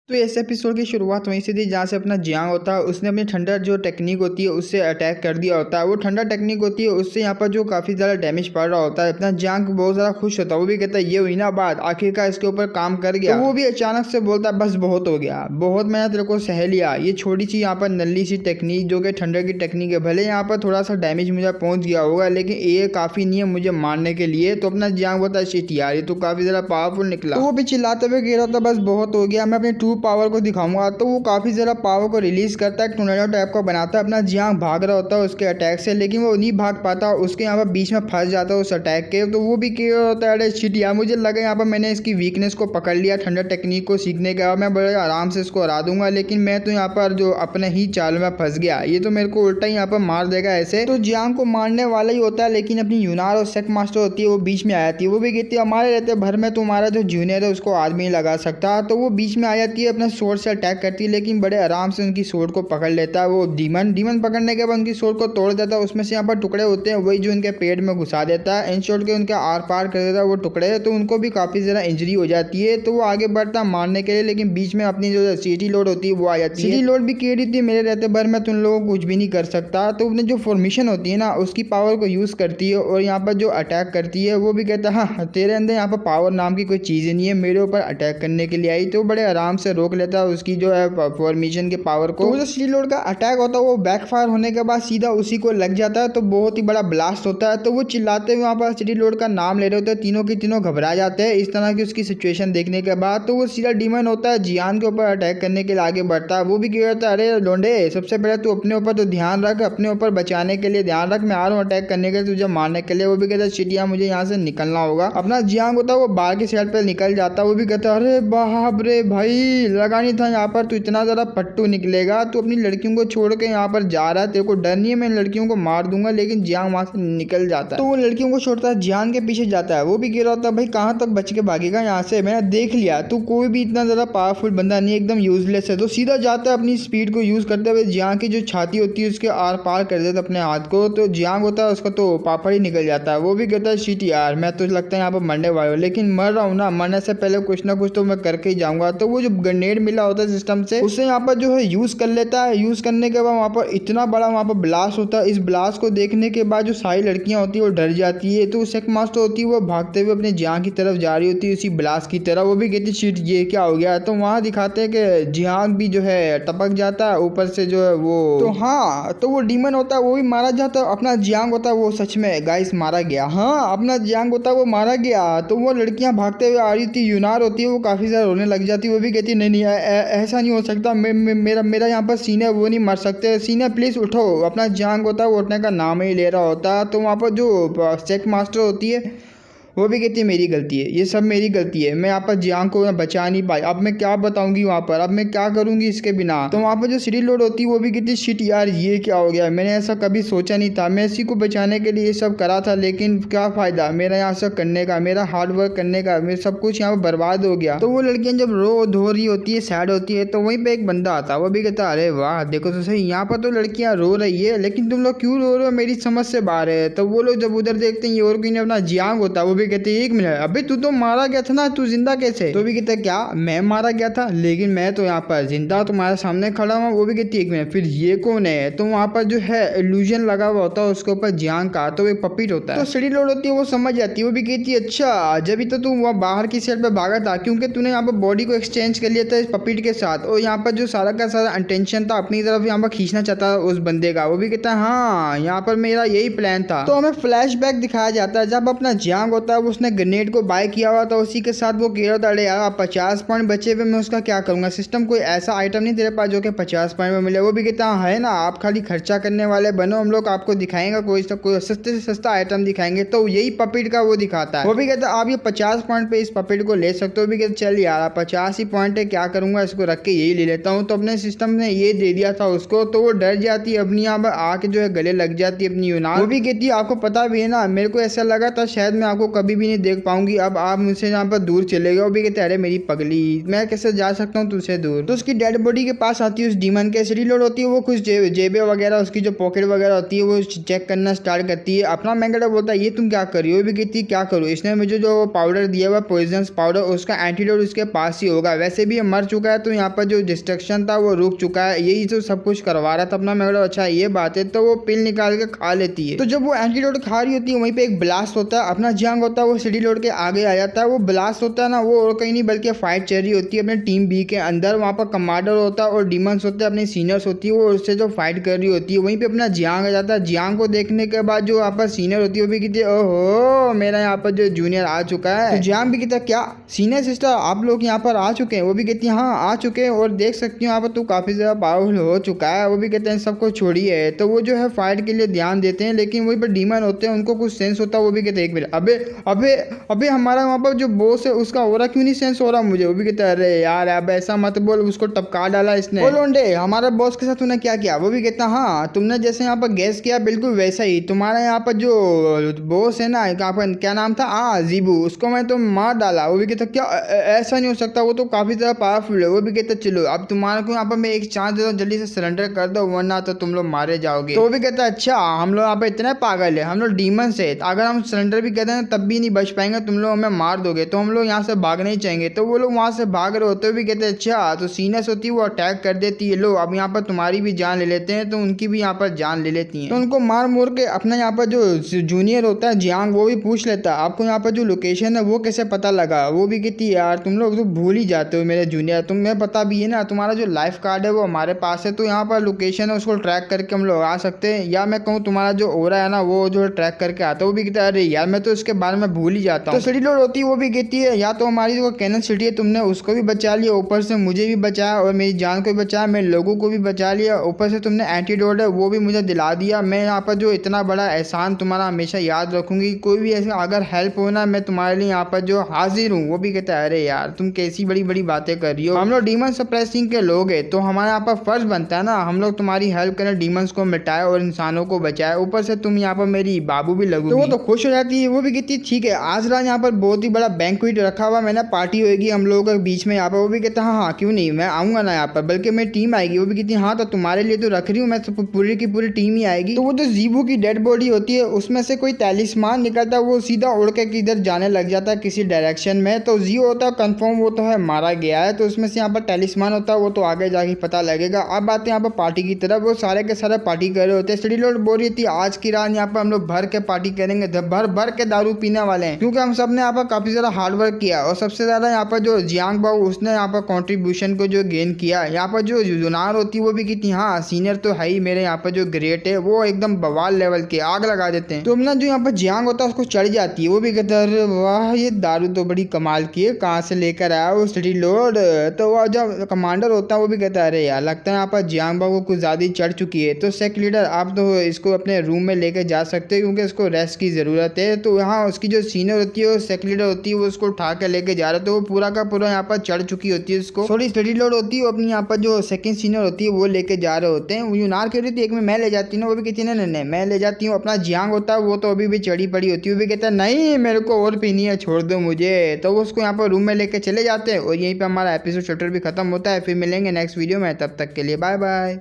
तो इस एपिसोड की शुरुआत वहीं से थी जहाँ से अपना जियांग होता है उसने अपनी ठंडा जो टेक्निक होती है उससे अटैक कर दिया होता है। वो ठंडा टेक्निक होती है उससे यहाँ पर जो काफ़ी ज़्यादा डैमेज पड़ रहा होता है। अपना जियांग बहुत ज़्यादा खुश होता है, वो भी कहता है ये हुई ना बात, आखिरकार इसके ऊपर काम कर गया। तो वो भी अचानक से बोलता है बस बहुत हो गया, बहुत मैंने तेरे को सह लिया। ये छोटी सी यहाँ पर नल्ली सी टेक्निक जो कि ठंडा की टेक्निक है, भले यहाँ पर थोड़ा सा डैमेज मुझे पहुँच गया होगा लेकिन ये काफ़ी नहीं है मुझे मारने के लिए। तो अपना जियांग बोलता है शिट यार, ये तो काफ़ी ज़्यादा पावरफुल निकला। तो वो भी चिल्लाते हुए कह रहा था बस बहुत हो गया, मैं अपनी ट्रू पावर को दिखाऊंगा। तो वो काफ़ी ज़्यादा पावर को रिलीज़ करता है, टोर्नेडो टाइप का बनाता है। अपना जियांग भाग रहा होता है उसके अटैक से, लेकिन वो नहीं भाग पाता, उसके यहाँ पर बीच में फंस जाता है उस अटैक के। तो वो भी कह रहा होता है अरे शिट यार, मुझे लगा यहाँ पर मैंने इसकी वीकनेस को पकड़ लिया ठंडा टेक्निक को सीखने के बाद, मैं बड़े आराम से इसको हरा दूंगा, लेकिन मैं तो यहाँ पर जो अपने ही चाल में फंस गया, ये तो मेरे को उल्टा ही यहाँ पर मार देगा ऐसे। तो जियांग को मारने वाला ही होता है, लेकिन अपनी यूनार और सेक मास्टर होती है वो बीच में आ जाती है। वो भी कहती है हमारे रहते भर में तुम्हारा जो जूनियर है उसको आदमी नहीं लगा सकता। तो वो बीच में आ जाती है, अपना सोर्ड से अटैक करती है, लेकिन बड़े आराम से उनकी सोर्ड को पकड़ लेता है। वो डीमन पकड़ने के बाद उनकी सोर्ड को तोड़ देता है, उसमें से यहाँ पर टुकड़े होते हैं वही जो उनके पेट में घुसा देता है, इन शॉर्ट के उनके आर पार कर देता है वो टुकड़े। तो उनको भी काफ़ी ज़्यादा इंजरी हो जाती है। तो वो आगे बढ़ता मारने के लिए, लेकिन बीच में अपनी जो सिटी लोड होती है वो आ जाती है। सिटी लोड भी कह रही थी मेरे रहते भर में तुम लोगों को कुछ भी नहीं कर सकता। तो उन्हें जो फॉर्मेशन होती है ना उसकी पावर को यूज़ करती है और यहाँ पर जो अटैक करती है। वो भी कहता है हाँ तेरे अंदर यहाँ पर पावर नाम की कोई चीज़ नहीं है, मेरे ऊपर अटैक करने के लिए आई। तो बड़े आराम से रोक लेता है उसकी जो है फॉर्मेशन के पावर को। तो जो सिटी लोड का अटैक होता है वो बैकफायर होने के बाद सीधा उसी को लग जाता है, तो बहुत ही बड़ा ब्लास्ट होता है। तो वो चिल्लाते हुए वहाँ पर सिटी लोड का नाम ले रहे होते हैं, तीनों के तीनों घबरा जाते हैं इस तरह की उसकी सिचुएशन देखने के बाद। तो वो सीधा डीमन होता है जियांग के ऊपर अटैक करने के लिए आगे बढ़ता है। वो भी कह रहा था अरे लोंडे सबसे पहले तू अपने ऊपर तो ध्यान रख, अपने ऊपर बचाने के लिए ध्यान रख, मैं आ रहा हूँ अटैक करने के लिए तुझे मारने के लिए। वो भी कहता है शिट यार मुझे यहाँ से निकलना होगा। अपना जियांग होता है वो बाहर की साइड पर निकल जाता है। वो भी कहता है अरे बाप रे भाई, लगा नहीं था यहाँ पर तू इतना ज़्यादा पट्टू निकलेगा, तू अपनी लड़कियों को छोड़ के यहाँ पर जा रहा है, तेरे को डर नहीं है मैं लड़कियों को मार दूंगा। लेकिन जियांग वहाँ से निकल जाता है। तो वो लड़कियों को छोड़ता है, जियांग के पीछे जाता है। वो भी कह रहा होता है भाई कहाँ तक बच के भागेगा यहाँ से, मैंने देख लिया तू कोई भी इतना ज़्यादा पावरफुल बंदा नहीं, एकदम यूजलेस है। तो सीधा जाता है अपनी स्पीड को यूज़ करते हुए जियांग की जो छाती होती है उसके आर पार कर देता है अपने हाथ को। तो जियांग होता है उसका तो पापड़ ही निकल जाता है। वो भी कहता है शिट यार, मैं तो लगता है यहाँ पर मरने वाला हूँ, लेकिन मर रहा हूँ ना, मरने से पहले कुछ ना कुछ तो मैं करके ही जाऊँगा। तो वो जो ग्रेनेड मिला होता है सिस्टम से उससे यहाँ पर जो है यूज़ कर लेता है। यूज़ करने के बाद वहाँ पर इतना बड़ा वहाँ पर ब्लास्ट होता है। इस ब्लास्ट को देखने के बाद जो सारी लड़कियाँ होती है वो डर जाती है। तो सेक मास्टर होती है वो भागते हुए अपने जियांग की तरफ जा रही होती है उसी ब्लास्ट की तरफ। वो भी कहती शिट ये क्या हो गया। तो वहाँ दिखाते हैं कि जियांग भी जो है टपक जाता है ऊपर से जो है वो। तो हाँ, तो वो डीमन होता है वो भी मारा जाता है। अपना जियांग होता है वो सच में गाइस मारा गया। हाँ, अपना जियांग होता है वो मारा गया। तो वो लड़कियां भागते हुए आ रही थी, यूनार होती है वो काफ़ी ज़्यादा रोने लग जाती है। वो भी कहती नहीं नहीं ऐसा नहीं हो सकता, मेरा यहाँ पर सीने वो नहीं मर सकते, सीने प्लीज़ उठो। अपना जियांग होता है वो उठने का नाम ही ले रहा होता। तो वहाँ पर जो सेक मास्टर होती है वो भी कहती है मेरी गलती है, ये सब मेरी गलती है, मैं यहाँ पर जियांग को बचा नहीं पाई, अब मैं क्या बताऊंगी वहाँ पर, अब मैं क्या करूंगी इसके बिना। तो वहाँ पर जो सिटी लोड होती है वो भी कहती है शिट यार ये क्या हो गया, मैंने ऐसा कभी सोचा नहीं था, मैं इसी को बचाने के लिए ये सब करा था, लेकिन क्या फ़ायदा मेरा यहाँ से करने का, मेरा हार्ड वर्क करने का, मेरा सब कुछ यहाँ पर बर्बाद हो गया। तो वो लड़कियाँ जब रो धो रही होती है, सैड होती है, तो वहीं पर एक बंदा आता है। वो भी कहता है अरे वाह देखो तो सही, यहाँ पर तो लड़कियाँ रो रही है लेकिन तुम लोग क्यों रो रहे हो, मेरी समझ से बाहर है। तो वो लोग जब उधर देखते हैं ये और कोई नहीं अपना जियांग होता है। वो भी कहते हैं एक मिनट, अबे तू तो मारा गया था ना, तू जिंदा कैसे। तो भी कहता है क्या मैं मारा गया था, लेकिन मैं तो यहाँ पर जिंदा तुम्हारे सामने खड़ा हूँ। वो भी कहती है एक मिनट फिर ये कौन है। तो वहाँ पर जो है इल्यूजन लगा हुआ होता है उसके ऊपर जियांग का, तो एक पपिट होता है। तो सिटी लोड होती है वो समझ जाती है। वो भी कहती है अच्छा जब तो तू वहाँ बाहर की साइड पर भागा था क्योंकि तूने यहाँ पर बॉडी को एक्सचेंज कर लिया था इस पपिट के साथ, और यहाँ पर जो सारा का सारा इंटेंशन था अपनी तरफ यहाँ पर खींचना चाहता उस बंदे का। वो भी कहता है हाँ यहाँ पर मेरा यही प्लान था। तो हमें फ्लैशबैक दिखाया जाता है जब अपना जियांग होता है उसने ग्रेनेड को बाय किया हुआ था, उसी के साथ वो कह रहा था अरे यार 50 पॉइंट बचे हुए मैं उसका क्या करूंगा, सिस्टम कोई ऐसा आइटम नहीं तेरे पास जो कि 50 पॉइंट में मिले। वो भी कहता है ना आप खाली खर्चा करने वाले बनो, हम लोग आपको दिखाएंगे कोई सस्ते से सस्ता आइटम दिखाएंगे। तो यही पपिट का वो दिखाता है। वो भी कहता है आप ये 50 पॉइंट पे इस पपिट को ले सकते हो। भी कहते चल यार 50 ही पॉइंट है क्या करूंगा, इसको रख के यही ले लेता हूँ। तो अपने सिस्टम ने ये दे दिया था उसको। तो वो डर जाती है, अपनी यहाँ पर आके जो है गले लग जाती है अपनी यूनार। वो भी कहती है आपको पता भी है ना, मेरे को ऐसा लगा था शायद मैं आपको कभी भी नहीं देख पाऊंगी, अब आप मुझसे यहाँ पर दूर चले गए। वो भी कहते हैं अरे मेरी पगली, मैं कैसे जा सकता हूँ तुझसे दूर। तो उसकी डेड बॉडी के पास आती है उस डीमन के। सिटी लोड होती है, वो कुछ जेबें वगैरह, उसकी जो पॉकेट वगैरह होती है वो चेक करना स्टार्ट करती है। अपना मैंगड़ा बोलता है ये तुम क्या कर रही हो। वो भी कहती है क्या करूँ, इसने मुझे जो पाउडर दिया हुआ पॉइजनस पाउडर, उसका एंटीडोट उसके पास ही होगा, वैसे भी मर चुका है तो यहाँ पर जो डिस्ट्रक्शन था वो रुक चुका है, यही तो सब कुछ करवा रहा था अपना मैंगड़ा। अच्छा ये बात है, तो वो पिल निकाल के खा लेती है। तो जब वो एंटीडोट खा रही होती है वहीं पे एक ब्लास्ट होता है, अपना जियांग होता है वो सिटी लोड के आगे आ जाता है। वो ब्लास्ट होता है ना, वो और कहीं नहीं बल्कि फाइट चल रही होती है अपने टीम बी के अंदर। वहाँ पर कमांडर होता है और डीमंस होते हैं अपने सीनियर्स होती है, वो उससे जो फाइट कर रही होती है। वहीं पे अपना जियांग आ जाता है। जियांग को देखने के बाद जो यहाँ पर सीनियर होती है वो भी कहती है ओहो मेरा यहाँ पर जो जूनियर आ चुका है। तो जियांग भी कहता है क्या सीनियर सिस्टर आप लोग यहाँ पर आ चुके हैं। वो भी कहती है हाँ आ चुके हैं, और देख सकती हूँ यहाँ पर तू काफी ज्यादा पावरफुल हो चुका है। वो भी कहते हैं सबको छोड़िए। तो वो जो है फाइट के लिए ध्यान देते हैं, लेकिन वहीं पर डीमन होते हैं, उनको कुछ सेंस होता है। वो भी कहते हैं एक मिनट, अबे अबे अबे हमारा वहाँ पर जो बॉस है उसका हो रहा क्यों नहीं सेंस हो रहा मुझे। वो भी कहते हैं अरे यार अब ऐसा मत बोल, उसको टपका डाला इसने। बोल लोंडे हमारे बॉस के साथ तूने क्या किया। वो भी कहता हाँ तुमने जैसे यहाँ पर गैस किया बिल्कुल वैसा ही, तुम्हारा यहाँ पर जो बॉस है ना यहाँ पर क्या नाम था जीबू, उसको मैं तो मार डाला। वो भी कहता क्या ऐसा नहीं हो सकता, वो तो काफी ज्यादा पावरफुल है। वो भी कहता चलो अब तुम्हारे को यहाँ पर मैं एक चांस देता हूँ, जल्दी से सरेंडर कर दो वरना तो तुम लोग मारे जाओगे। तो वो भी कहता अच्छा हम लोग यहाँ पर इतने पागल है, हम लोग डीमन से, अगर हम सरेंडर भी कहते हैं तब भी नहीं बच पाएंगे, तुम लोग हमें मार दोगे, तो हम लोग यहाँ से भागने ही चाहेंगे। तो वो लोग वहाँ से भाग रहे होते भी कहते हैं अच्छा, तो सीनियर्स होती है वो अटैक कर देती है, लो अब यहाँ पर तुम्हारी भी जान ले लेते हैं। तो उनकी भी यहाँ पर जान ले लेती है। तो उनको मार मोर के अपना यहाँ पर जो जूनियर होता है जियांग वो भी पूछ लेता है आपको यहाँ पर जो लोकेशन है वो कैसे पता लगा। वो भी कहती है यार तुम लोग तो भूल ही जाते हो मेरे जूनियर, तुम्हें पता भी है ना तुम्हारा जो लाइफ कार्ड है वो हमारे पास है, तो यहाँ पर लोकेशन है उसको ट्रैक करके हम लोग आ सकते हैं, या मैं कहूँ तुम्हारा जो ओरा है ना वो जो ट्रैक करके आता है। वो भी कहता है अरे यार मैं तो इसके बारे में भूल ही जाता हूँ। तो सिटी लोड होती है वो भी कहती है या तो हमारी जो कैनन सिटी है तुमने उसको भी बचा लिया, ऊपर से मुझे भी बचाया और मेरी जान को भी बचाया, मेरे लोगों को भी बचा लिया, ऊपर से तुमने एंटीडोट है वो भी मुझे दिला दिया। मैं यहाँ पर जो इतना बड़ा एहसान तुम्हारा हमेशा याद रखूंगी, कोई भी ऐसा अगर हेल्प होना मैं तुम्हारे लिए यहाँ पर जो हाजिर हूँ। वो भी कहता है अरे यार तुम कैसी बड़ी बड़ी बातें कर रही हो, हम लोग डीमन सप्रेसिंग के लोग हैं तो हमारे यहाँ पर फर्ज बनता है ना हम लोग तुम्हारी हेल्प करें, डीमंस को मिटाए और इंसानों को बचाए, ऊपर से तुम यहाँ पर मेरी बाबू भी लगोगी। तो वो तो खुश हो जाती है। वो भी कहती है ठीक है आज रात यहाँ पर बहुत ही बड़ा बैंक्वेट रखा हुआ मैंने, पार्टी होगी हम लोगों के बीच में यहाँ पर। वो भी कहता है हाँ क्यों नहीं मैं आऊंगा ना यहाँ पर, बल्कि मेरी टीम आएगी। वो भी कहती है हाँ तो तुम्हारे लिए तो रख रही हूँ मैं, तो पूरी की पूरी टीम ही आएगी। तो वो जो जीबू की डेड बॉडी होती है उसमें से कोई तैलिस्मान निकलता है, वो सीधा उड़ के किधर जाने लग जाता है किसी डायरेक्शन में। तो जी होता है कंफर्म वो तो है मारा गया है, तो उसमें से यहाँ पर तैलिस्मान होता है वो तो आगे जाके पता लगेगा। अब बात है यहाँ पर पार्टी की तरफ, वो सारे के सारे पार्टी कर रहे होते हैं। सिटी लोड बोल रही थी आज की रात यहाँ पर हम लोग भर के पार्टी करेंगे, भर भर के दारू पीने वाले हैं, क्योंकि हम सब ने यहाँ पर काफी ज्यादा हार्ड वर्क किया और सबसे ज्यादा यहाँ पर जो जियांग बाऊ उसने यहाँ पर कॉन्ट्रीब्यूशन को जो गेन किया। यहाँ पर जो जुनार होती है वो भी कहती हाँ सीनियर तो है ही मेरे यहाँ पर जो ग्रेट है वो एकदम बवाल लेवल के आग लगा देते हैं। तो अपना जो यहाँ पर जियांग होता है उसको चढ़ जाती है। वो भी कहता है वाह ये दारू तो बड़ी कमाल की है, कहाँ से लेकर आया वो सिटी लोड। तो वह जो कमांडर होता है वो भी कहता है अरे यार लगता है यहाँ पर जियांग बाऊ को कुछ ज्यादा ही चढ़ चुकी है, तो सेक लीडर आप तो इसको अपने रूम में लेकर जा सकते हैं क्योंकि इसको रेस्ट की जरूरत है। तो यहाँ उसकी जो सीनियर होती है वो सेक लीडर होती है वो उसको उठा के लेके जा रहे, तो वो पूरा का पूरा यहाँ पर चढ़ चुकी होती है उसको। थोड़ी स्टडी लोड होती है अपनी यहाँ पर जो सेकंड सीनियर होती है वो लेके जा रहे होते हैं। यूनार कह रही थी एक में मैं ले जाती हूँ, वो भी कहती है नहीं मैं ले जाती हूँ। अपना जियांग होता है वो तो अभी भी चढ़ी पड़ी होती है, वो भी कहता है नहीं मेरे को और पीनी है छोड़ दो मुझे। तो वो उसको यहाँ पर रूम में लेके चले जाते हैं और यहीं पर हमारा एपिसोड चैप्टर भी खत्म होता है। फिर मिलेंगे नेक्स्ट वीडियो में, तब तक के लिए बाय बाय।